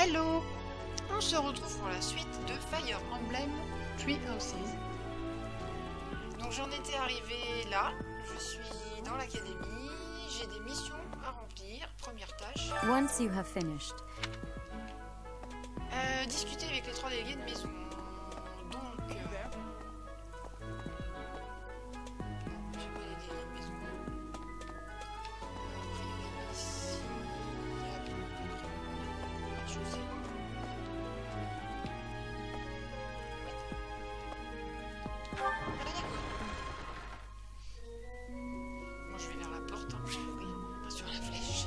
Hello! On se retrouve pour la suite de Fire Emblem Three Houses. Donc j'en étais arrivée là, je suis dans l'académie, j'ai des missions à remplir, première tâche. Once you have finished. Discuter avec les 3 délégués de maison. Donc... j'ai pas les délégués de maison. A priori ici, il y a quelque chose. Ah d'accord. Moi je vais vers la porte, hein, pas sur la flèche.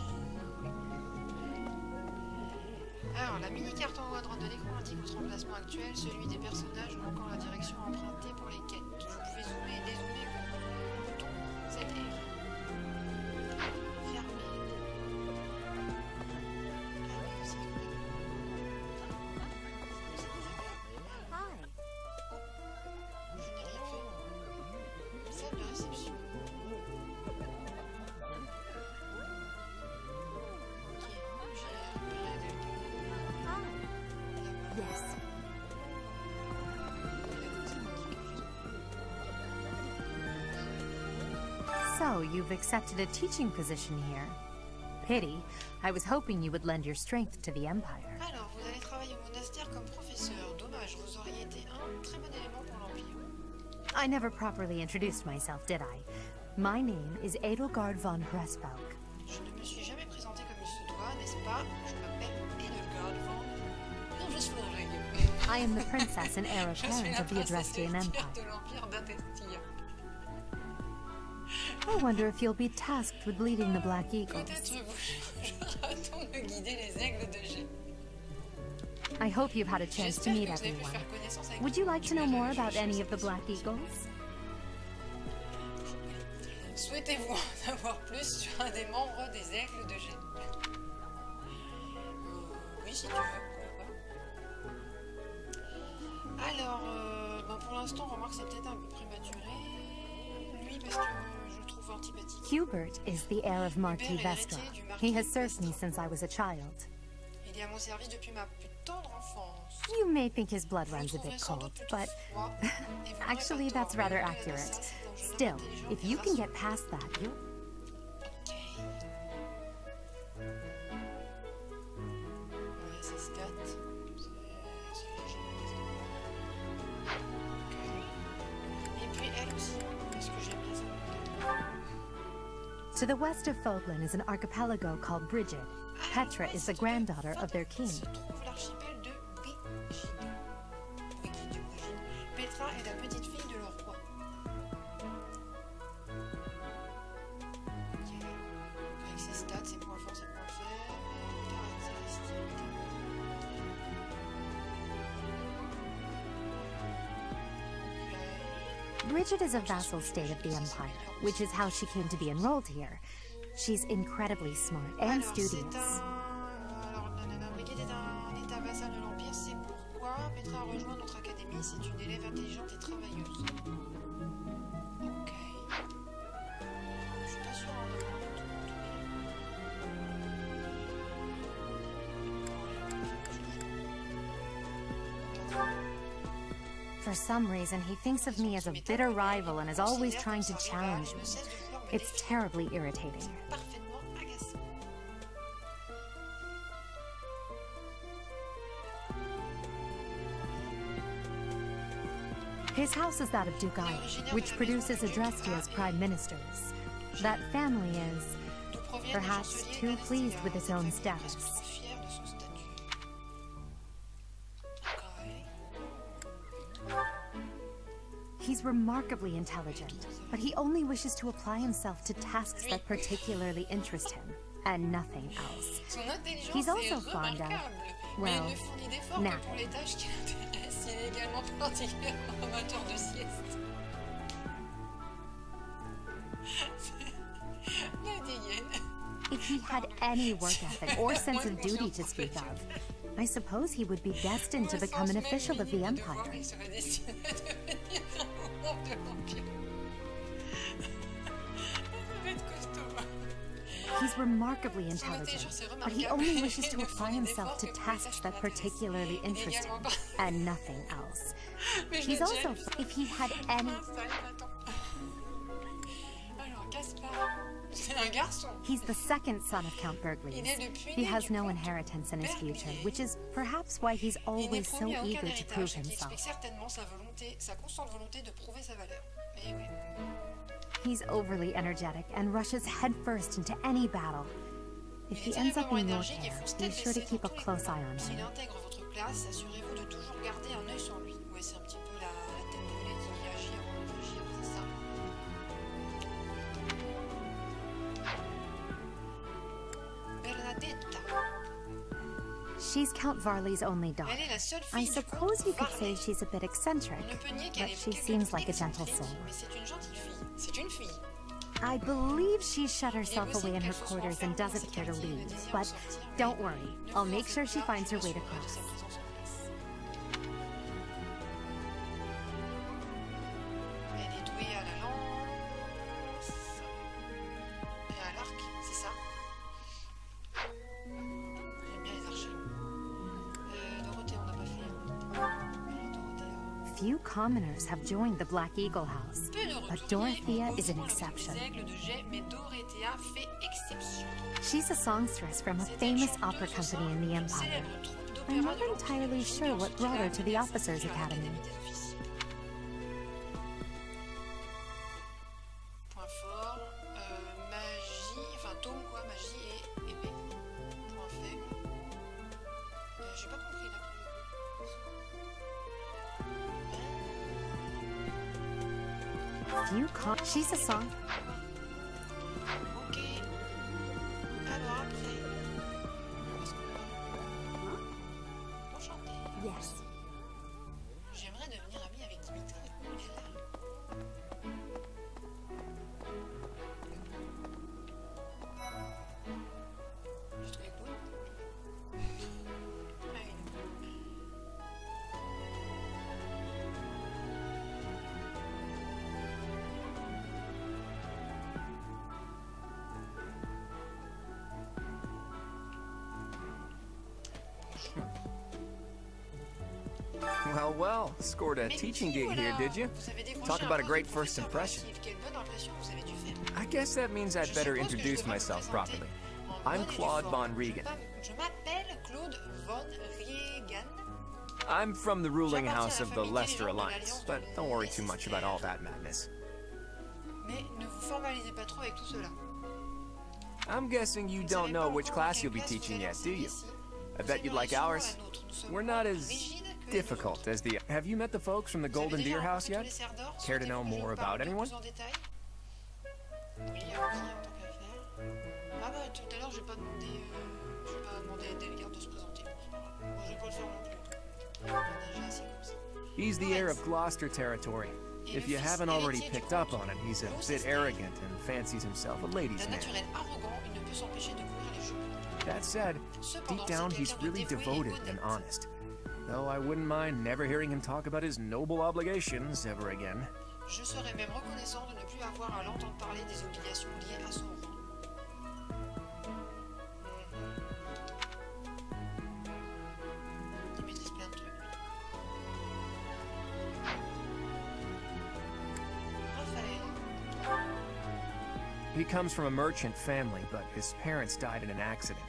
Alors la mini carte en haut à droite de l'écran indique votre emplacement actuel, celui des personnages ou encore la direction à emprunter pour les quêtes. Vous pouvez zoomer et dézoomer avec le bouton ZR. Fermé. Ah oui, c'est je n'ai rien fait. Salle de réception. Ok, Yes. So, you've accepted a teaching position here. Pity. I was hoping you would lend your strength to the Empire. Alors, vous allez travailler au monastère comme professeur. Dommage, vous auriez été un très bon élément pour l'Empire. I never properly introduced myself, did I? My name is Edelgard von Hresbalg. Je ne me suis jamais présentée comme il se doit, n'est-ce pas? Je m'appelle Edelgard von... Non, je suis I am the princess and heir apparent of the Adrestian Empire. de l'Empire d'Adrestia. I wonder if you'll be tasked with leading the Black Eagles. Peut-être j'attends de guider les aigles de G. I hope you've had a chance to meet everyone. Would you like to know more about any of the Black Eagles? Souhaitez-vous en savoir plus sur un des membres des aigles de G? Oui, si tu veux. Alors, ben pour l'instant, remarque, c'est peut-être un peu prématuré. Lui, parce que je le trouve antipathique. Hubert is the heir of Marquis Vestra. He has served me since I was a child. Il est à mon service depuis ma plus tendre enfance. You may think his blood runs a bit cold, but actually that's rather accurate. Still, if you can get past that, you... To the west of Fogland is an archipelago called Brigid. Petra is the granddaughter of their king. Petra est la petite fille de leur roi. Ok. Avec ses stats, ses points forts, ses points faibles, caractéristiques. Brigid is a vassal state of the Empire, which is how she came to be enrolled here. She's incredibly smart and studious. Alors, Brigid est un état vassal de l'Empire, c'est pourquoi Petra a rejoint notre académie, c'est une élève intelligente et travailleuse. Ok. Je suis pas sûre en For some reason, he thinks of me as a bitter rival and is always trying to challenge me. It's terribly irritating. His house is that of Duke Aya, which produces Adrestia's prime ministers. That family is, perhaps, too pleased with its own status. He's remarkably intelligent, but he only wishes to apply himself to tasks that particularly interest him, and nothing else. He's also fond of, well, napping. If he had any work ethic or sense of duty to speak of, I suppose he would be destined to become an official of the Empire. He's remarkably intelligent, but he only wishes to apply himself to tasks that particularly interest him, and nothing else. He's also, if he had any... He's the second son of Count Bergliez. He has no inheritance in his future, which is perhaps why he's always so eager to prove himself. He's overly energetic and rushes headfirst into any battle. If he ends up in your care, be sure to keep a close eye on him. She's Count Varley's only daughter. I suppose you could say she's a bit eccentric, but she seems like a gentle soul. I believe she's shut herself away in her quarters and doesn't care to leave, but don't worry, I'll make sure she finds her way to cross. Few commoners have joined the Black Eagle House, but Dorothea is an exception. She's a songstress from a famous opera company in the Empire. I'm not entirely sure what brought her to the Officers' Academy. She's a song. Yes. J'aimerais devenir amie avec Dimitri. Je trouvais cool. Well, scored a teaching gig here, did you? Talk about a great first impression. I guess that means I'd better introduce myself properly. I'm Claude von Regan. I'm from the ruling house of the Leicester Alliance, but don't worry too much about all that madness. I'm guessing you don't know which class you'll be teaching yet, do you? I bet you'd like ours. We're not as difficult as the... Have you met the folks from the Golden Deer House yet? Care to know more about anyone? He's the heir of Gloucester territory. If you haven't already picked up on it, he's a bit arrogant and fancies himself a ladies' man. That said, deep down he's really devoted and honest. Though I wouldn't mind never hearing him talk about his noble obligations ever again. Je serais même reconnaissant de ne plus avoir à l'entendre parler des obligations liées à son rang. Il maîtrise plein de trucs. Raphaël. He comes from a merchant family, but his parents died in an accident.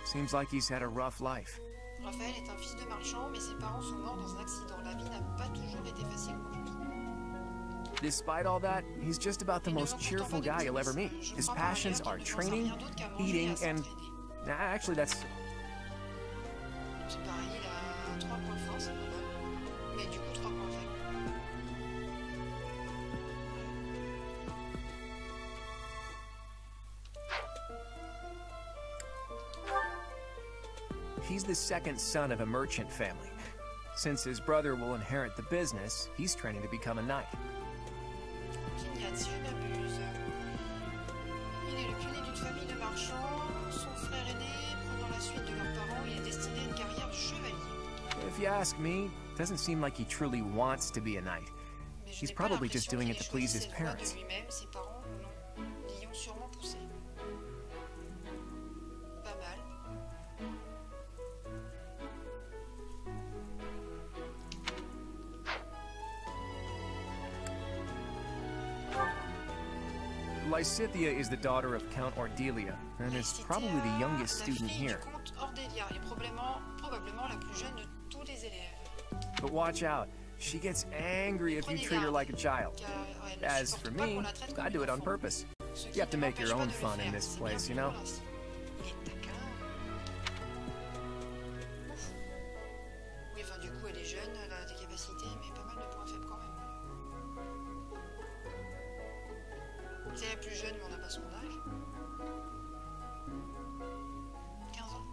Seems like he's had a rough life. Raphaël est un fils de marchand, mais ses parents sont morts dans un accident. La vie n'a pas toujours été facile pour lui. Despite all that, he's just about the most cheerful guy you'll ever meet. His passions are training, eating, and... actually, that's... C'est pareil, il a 3 points forts, c'est pas mal. Mais du coup, 3 points faibles. He's the second son of a merchant family. Since his brother will inherit the business, he's training to become a knight. Gamingnewz, je m'abuse. Il est le pionnier d'une famille de marchands. Son frère aîné, prenant la suite de leurs parents, il est destiné à une carrière de chevalier. If you ask me, it doesn't seem like he truly wants to be a knight. He's probably just doing it to please his parents. Lysithea is the daughter of Count Ordelia, and is probably the youngest student here. But watch out, she gets angry if you treat her like a child. As for me, I do it on purpose. You have to make your own fun in this place, you know? C'est la plus jeune, mais on n'a pas son âge. 15 ans.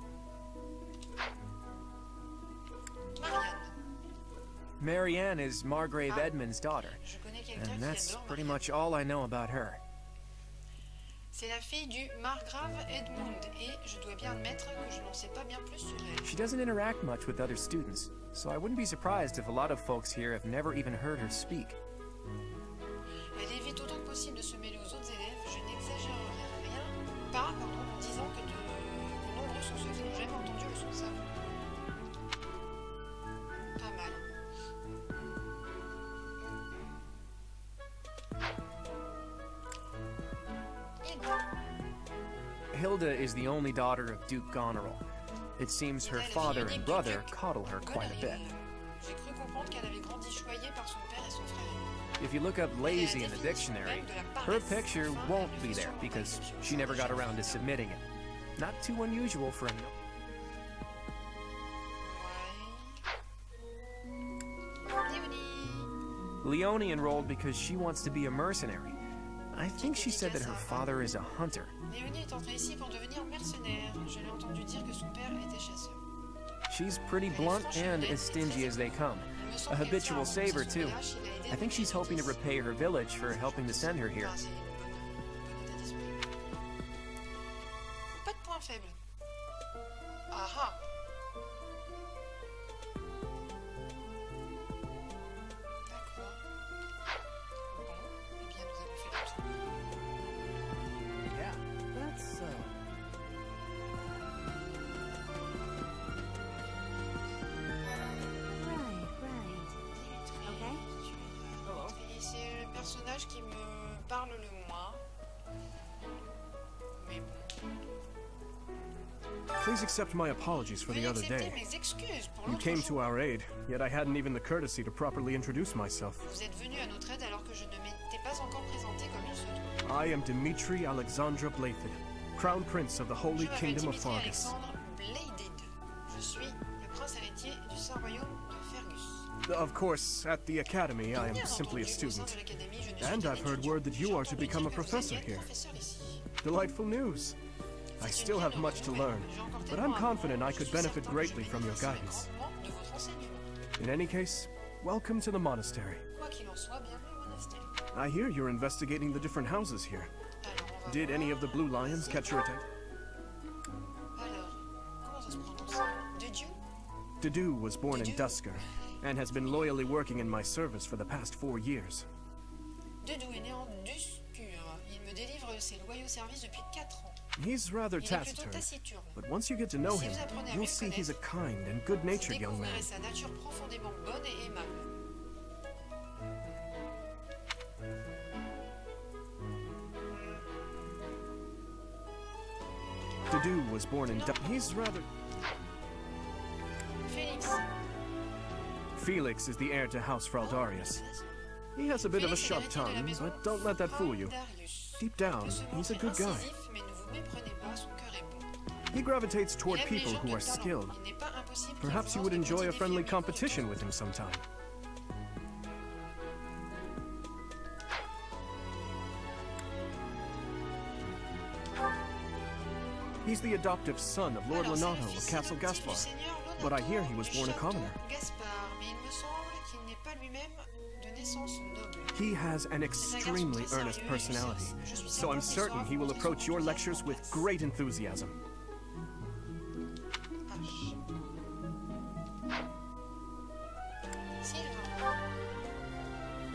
Marianne is Margrave Edmund's daughter, and that's pretty much all I know about her. C'est la fille du Margrave Edmund, et je dois bien admettre que je n'en sais pas bien plus sur elle. She doesn't interact much with other students, so I wouldn't be surprised if a lot of folks here have never even heard her speak. Elle évite autant que possible de se mêler aux autres élèves, je n'exagérerai pas en disant que nombreux sont ceux qui n'ont jamais entendu le son de sa voix. Pas mal. Hilda is the only daughter of Duke Goneril. It seems her father and brother coddle her quite a bit. J'ai cru comprendre qu'elle avait grandi choyée par son père et son frère. If you look up lazy in the dictionary, her picture won't be there because she never got around to submitting it. Not too unusual for a... Leonie enrolled because she wants to be a mercenary. I think she said that her father is a hunter. Léonie est entrée ici pour devenir mercenaire. Je l'ai entendu dire que son père était chasseur. She's pretty blunt and as stingy as they come. A habitual saver, too. I think she's hoping to repay her village for helping to send her here. Pas de point faible. Aha. D'accord. Bon, eh bien nous allons faire comme ça. Yeah, that's Et c'est le personnage qui me parle le moins. Mais bon. Please accept my apologies for the other day. You came to our aid, yet I hadn't even the courtesy to properly introduce myself. Vous êtes venu à notre aide alors que je ne m'étais pas encore présenté comme il se doit. I am Dimitri Alexandre Blaythed, Crown Prince of the Holy Kingdom of Fargus. Je suis le prince héritier du Saint Royaume de Fergus. Of course, at the Academy, I am simply a student. And I've heard word that you are to become a professor here. Delightful news. I still have much to learn, but I'm confident I could benefit greatly from your guidance. In any case, welcome to the monastery. I hear you're investigating the different houses here. Did any of the Blue Lions catch your attention? Dedu was born in Dusker, and has been loyally working in my service for the past 4 years. Dedu est né en Dusker. Il me délivre ses loyaux services depuis 4 ans. He's rather taciturn, but once you get to know him, you'll see he's a kind and good-natured young man. Sa nature profondément bonne et aimable. Dedu was born in He's rather... Felix is the heir to House Fraldarius. He has a bit of a sharp tongue, but don't let that fool you. Deep down, he's a good guy. He gravitates toward people who are skilled. Perhaps you would enjoy a friendly competition with him sometime. He's the adoptive son of Lord Lenato of Castle Gaspar, but I hear he was born a commoner. He has an extremely earnest personality, so I'm certain he will approach your lectures with great enthusiasm.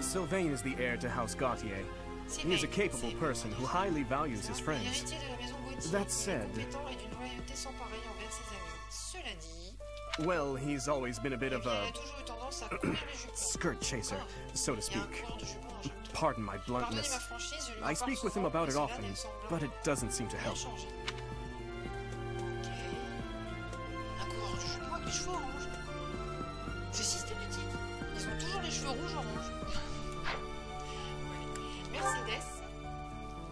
Sylvain is the heir to House Gautier. He is a capable person who highly values his friends. That said... Well, he's always been a bit of a... skirt chaser, so to speak. Pardon my bluntness. I speak with him about it often, but it doesn't seem to help. Un coureur de judo avec les cheveux orange. C'est systématique. Ils ont toujours les cheveux rouges orange. Mercedes.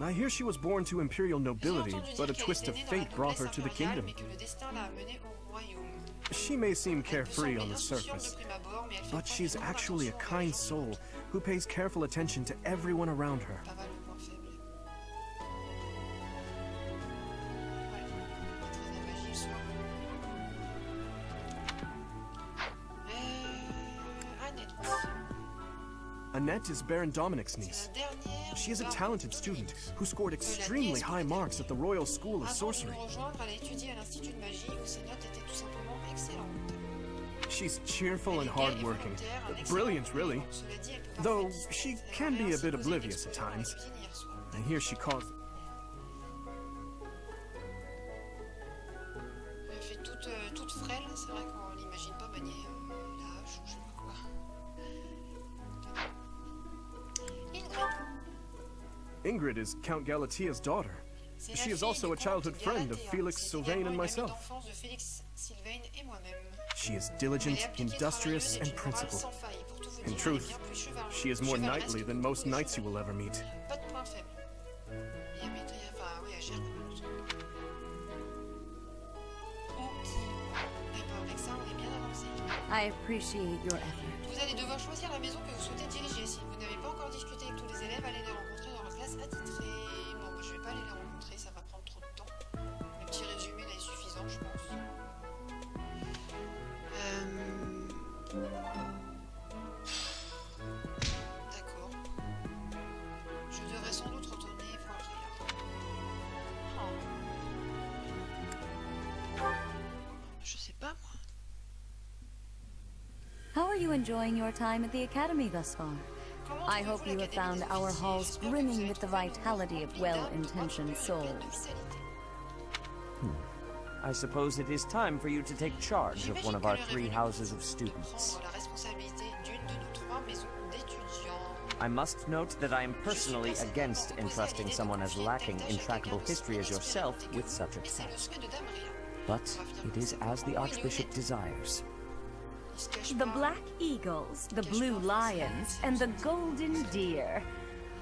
I hear she was born to imperial nobility, but a twist of fate brought her to the kingdom. She may seem carefree on the surface, but she's actually a kind soul who pays careful attention to everyone around her. Annette is Baron Dominic's niece. She is a talented student who scored extremely high marks at the Royal School of Sorcery. She's cheerful and hardworking. Brilliant, really. Though she can be a bit oblivious at times. I hear she calls... toute frêle, c'est vrai qu'on l'imagine pas manier la hache ou je sais pas quoi. Ingrid is Count Galatia's daughter. She is also a childhood friend of Felix, Sylvain, and myself. She is diligent, industrious, and principled. In truth, she is more knightly than most knights you will ever meet. I appreciate your effort. Vous allez devoir choisir la maison que vous souhaitez diriger. Si vous n'avez pas encore discuté avec tous les élèves, allez les rencontrer dans leur classe attitrée. Bon, moi, je vais pas aller les rencontrer, ça va prendre trop de temps. Le petit résumé là est suffisant, je pense. D'accord. Je devrais sans doute retourner voir ailleurs. Je sais pas, moi. How are you enjoying your time at the Academy thus far? I hope you have found our halls brimming with the vitality of well-intentioned souls. I suppose it is time for you to take charge of one of our 3 houses of students. I must note that I am personally against entrusting someone as lacking in trackable history as yourself with such a task. But it is as the Archbishop desires. The black eagles, the blue lions, and the golden deer.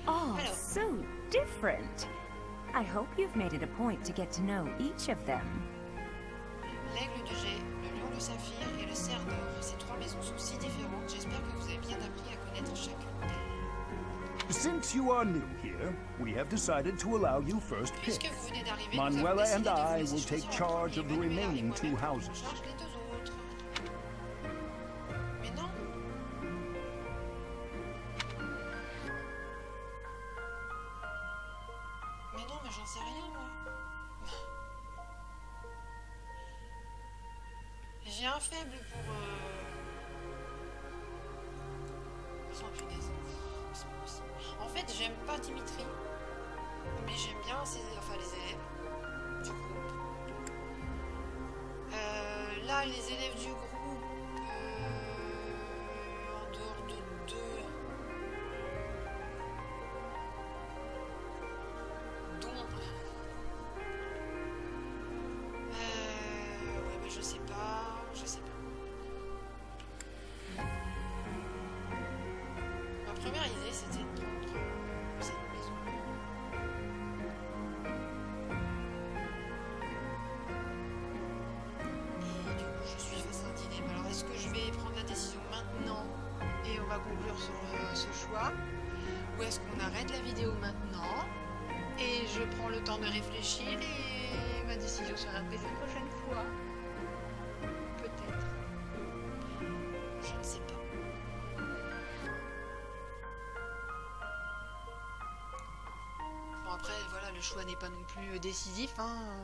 All so different. I hope you've made it a point to get to know each of them. L'aigle de jet, le lion de saphir et le cerf d'or. Ces 3 maisons sont si différentes, j'espère que vous avez bien appris à connaître chacune d'elles. Since you are new here, we have decided to allow you first pick. Manuela and I will take charge of the remaining 2 houses. J'en sais rien, moi. J'ai un faible pour... Oh, punaise. C'est pas possible. En fait, j'aime pas Dimitri, mais j'aime bien les élèves du groupe. Là, les élèves du groupe, en dehors de 2... ouais, mais je sais pas. Ma première idée, c'était de prendre cette maison. Et du coup, je suis face à un dilemme. Alors, est-ce que je vais prendre la décision maintenant et on va conclure sur ce choix, ou est-ce qu'on arrête la vidéo maintenant et je prends le temps de réfléchir et ma décision sera prise la prochaine fois? Peut-être. Je ne sais pas. Bon, après, voilà, le choix n'est pas non plus décisif, hein.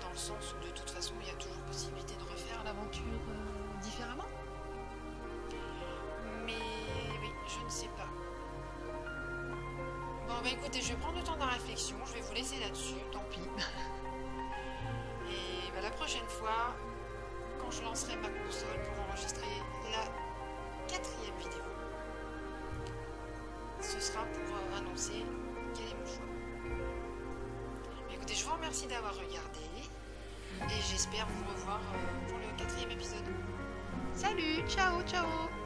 Dans le sens où, de toute façon, il y a toujours possibilité de refaire l'aventure différemment. Mais oui, je ne sais pas. Bon, bah écoutez, je vais prendre le temps de la réflexion, je vais vous laisser là-dessus, tant pis. Et bah, la prochaine fois, quand je lancerai ma console pour enregistrer la 4e merci d'avoir regardé. Et j'espère vous revoir pour le 4e épisode. Salut, ciao, ciao!